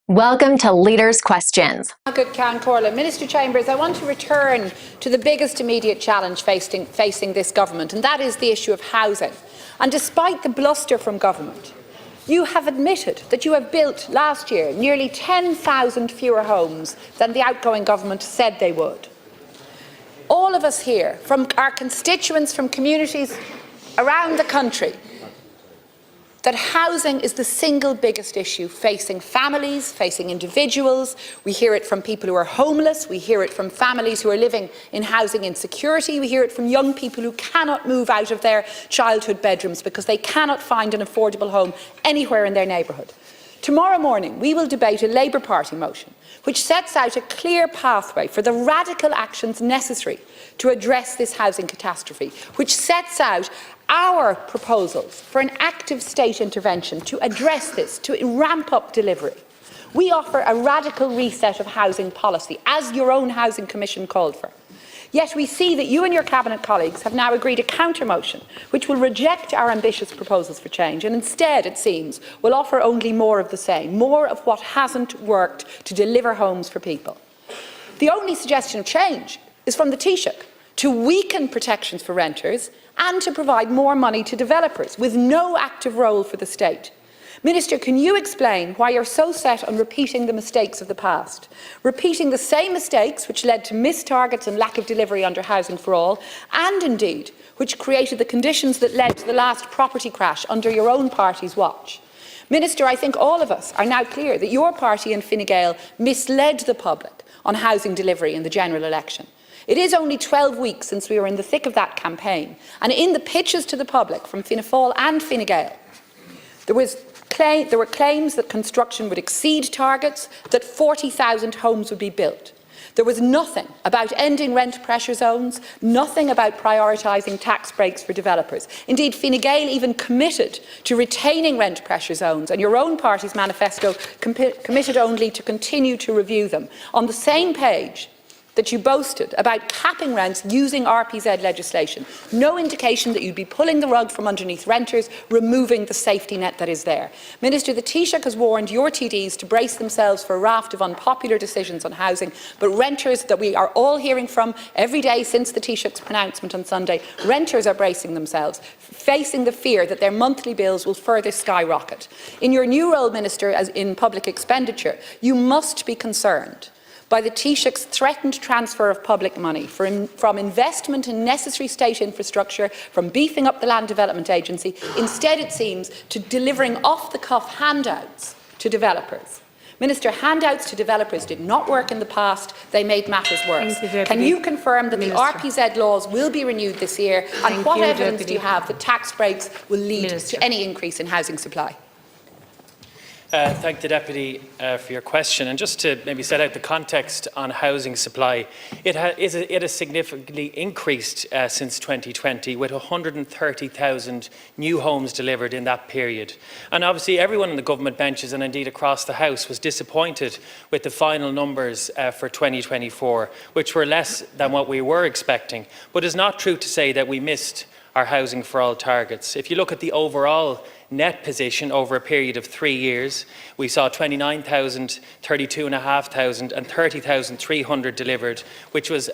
Welcome to Leaders' Questions. Good, Can Corla. Minister Chambers, I want to return to the biggest immediate challenge facing this government, and that is the issue of housing. And despite the bluster from government, you have admitted that you have built last year nearly 10,000 fewer homes than the outgoing government said they would. All of us here, from our constituents, from communities around the country, that housing is the single biggest issue facing families, facing individuals. We hear it from people who are homeless. We hear it from families who are living in housing insecurity. We hear it from young people who cannot move out of their childhood bedrooms because they cannot find an affordable home anywhere in their neighbourhood. Tomorrow morning, we will debate a Labour Party motion which sets out a clear pathway for the radical actions necessary to address this housing catastrophe, which sets out our proposals for an active state intervention to address this, to ramp up delivery. We offer a radical reset of housing policy, as your own Housing Commission called for. Yet we see that you and your Cabinet colleagues have now agreed a counter-motion which will reject our ambitious proposals for change and instead, it seems, will offer only more of the same, more of what hasn't worked to deliver homes for people. The only suggestion of change is from the Taoiseach, to weaken protections for renters and to provide more money to developers, with no active role for the state. Minister, can you explain why you're so set on repeating the mistakes of the past, repeating the same mistakes which led to missed targets and lack of delivery under Housing for All, and indeed which created the conditions that led to the last property crash under your own party's watch? Minister, I think all of us are now clear that your party and Fine Gael misled the public on housing delivery in the general election. It is only 12 weeks since we were in the thick of that campaign, and in the pitches to the public from Fianna Fáil and Fine Gael, there were claims that construction would exceed targets, that 40,000 homes would be built. There was nothing about ending rent pressure zones, nothing about prioritising tax breaks for developers. Indeed, Fine Gael even committed to retaining rent pressure zones, and your own party's manifesto committed only to continue to review them. On the same page that you boasted about capping rents using RPZ legislation, no indication that you'd be pulling the rug from underneath renters, removing the safety net that is there. Minister, the Taoiseach has warned your TDs to brace themselves for a raft of unpopular decisions on housing, but renters that we are all hearing from every day since the Taoiseach's pronouncement on Sunday, renters are bracing themselves, facing the fear that their monthly bills will further skyrocket. In your new role, Minister, as in public expenditure, you must be concerned by the Taoiseach's threatened transfer of public money from investment in necessary state infrastructure, from beefing up the Land Development Agency, instead, it seems, to delivering off-the-cuff handouts to developers. Minister, handouts to developers did not work in the past, they made matters worse. Can you confirm that the RPZ laws will be renewed this year, and what evidence do you have that tax breaks will lead to any increase in housing supply? Thank the Deputy for your question. And just to maybe set out the context on housing supply, it has significantly increased since 2020, with 130,000 new homes delivered in that period. And obviously everyone in the government benches and indeed across the House was disappointed with the final numbers for 2024, which were less than what we were expecting. But it's not true to say that we missed our Housing for All targets. If you look at the overall net position over a period of 3 years, we saw 29,000, 32,500 and 30,300 delivered, which was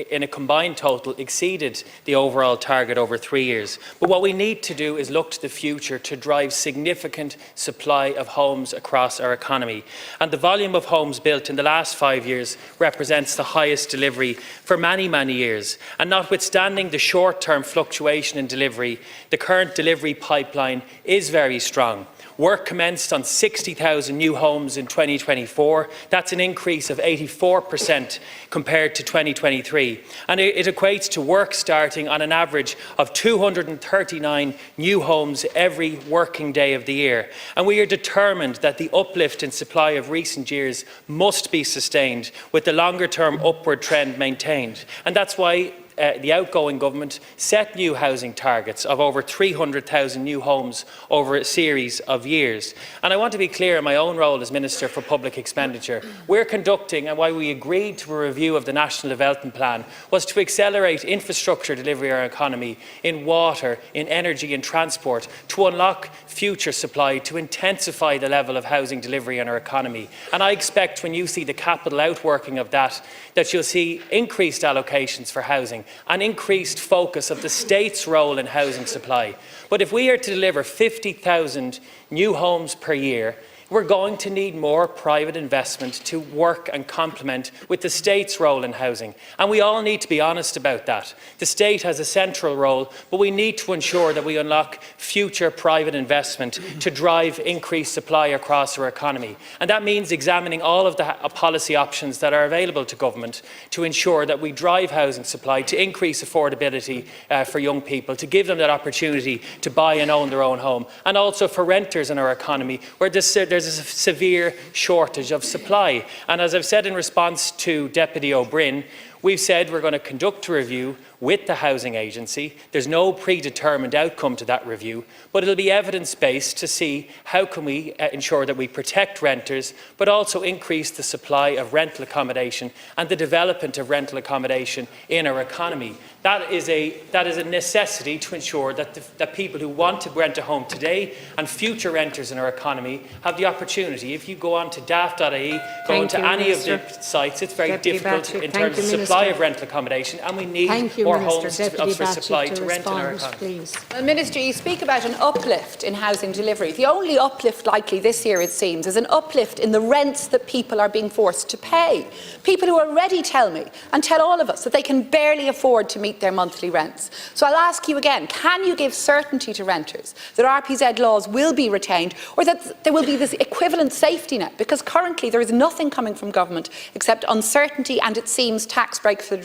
in a combined total exceeded the overall target over 3 years. But what we need to do is look to the future to drive significant supply of homes across our economy. And the volume of homes built in the last 5 years represents the highest delivery for many, many years. And notwithstanding the short-term fluctuation in delivery, the current delivery pipeline is very strong. Work commenced on 60,000 new homes in 2024. That's an increase of 84% compared to 2023. And it equates to work starting on an average of 239 new homes every working day of the year. And we are determined that the uplift in supply of recent years must be sustained, with the longer-term upward trend maintained. And that's why the outgoing government set new housing targets of over 300,000 new homes over a series of years. And I want to be clear in my own role as Minister for Public Expenditure. We're conducting, and why we agreed to a review of the National Development Plan, was to accelerate infrastructure delivery in our economy, in water, in energy and transport, to unlock future supply, to intensify the level of housing delivery in our economy. And I expect when you see the capital outworking of that, that you'll see increased allocations for housing, an increased focus of the state's role in housing supply. But if we are to deliver 50,000 new homes per year, we're going to need more private investment to work and complement with the state's role in housing. And we all need to be honest about that. The state has a central role, but we need to ensure that we unlock future private investment to drive increased supply across our economy. And that means examining all of the policy options that are available to government to ensure that we drive housing supply, to increase affordability for young people, to give them that opportunity to buy and own their own home, and also for renters in our economy, where there's a severe shortage of supply. And as I've said in response to Deputy O'Brien, we've said we're going to conduct a review with the Housing Agency. There's no predetermined outcome to that review, but it'll be evidence-based to see how can we ensure that we protect renters, but also increase the supply of rental accommodation and the development of rental accommodation in our economy. That is a necessity to ensure that people who want to rent a home today and future renters in our economy have the opportunity. If you go on to daft.ie, go into any of the sites, it's very difficult in terms of supply of rental accommodation, and we need more homes for supply to rent in our economy. Well, Minister, you speak about an uplift in housing delivery. The only uplift likely this year, it seems, is an uplift in the rents that people are being forced to pay. People who already tell me and tell all of us that they can barely afford to meet their monthly rents. So I'll ask you again, can you give certainty to renters that RPZ laws will be retained, or that there will be this equivalent safety net? Because currently there is nothing coming from government except uncertainty and, it seems, tax breaks for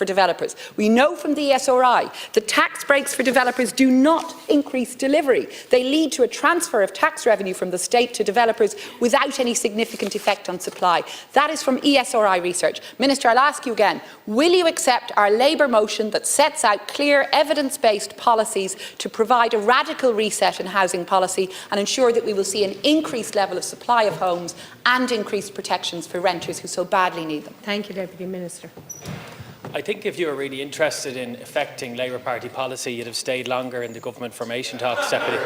developers. We know from the ESRI that tax breaks for developers do not increase delivery. They lead to a transfer of tax revenue from the state to developers without any significant effect on supply. That is from ESRI research. Minister, I'll ask you again, will you accept our Labour motion that sets out clear evidence-based policies to provide a radical reset in housing policy and ensure that we will see an increased level of supply of homes and increased protections for renters who so badly need them? Thank you, Deputy Minister. I think if you were really interested in affecting Labour Party policy, you'd have stayed longer in the government formation talks, Deputy.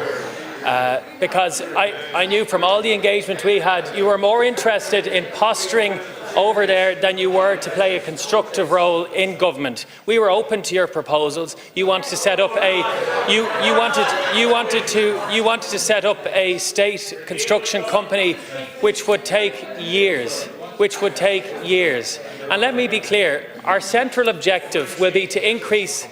Because I knew from all the engagement we had, you were more interested in posturing over there than you were to play a constructive role in government. We were open to your proposals. You wanted to set up you wanted to set up a state construction company which would take years. And let me be clear, our central objective will be to increase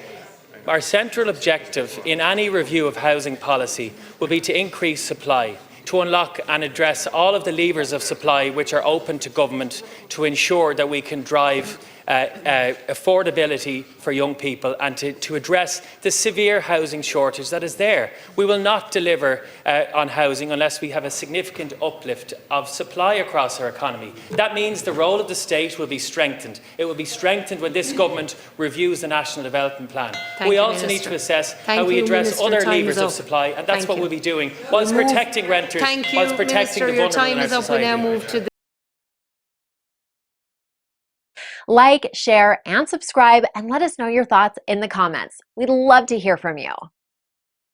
Our central objective in any review of housing policy will be to increase supply, to unlock and address all of the levers of supply which are open to government to ensure that we can drive affordability for young people and to address the severe housing shortage that is there. We will not deliver on housing unless we have a significant uplift of supply across our economy. That means the role of the state will be strengthened. It will be strengthened when this government reviews the National Development Plan. We also need to assess how we address other levers of supply, and that's what we'll be doing, whilst protecting renters, whilst protecting the vulnerable in our society. Like, share, and subscribe, and let us know your thoughts in the comments. We'd love to hear from you.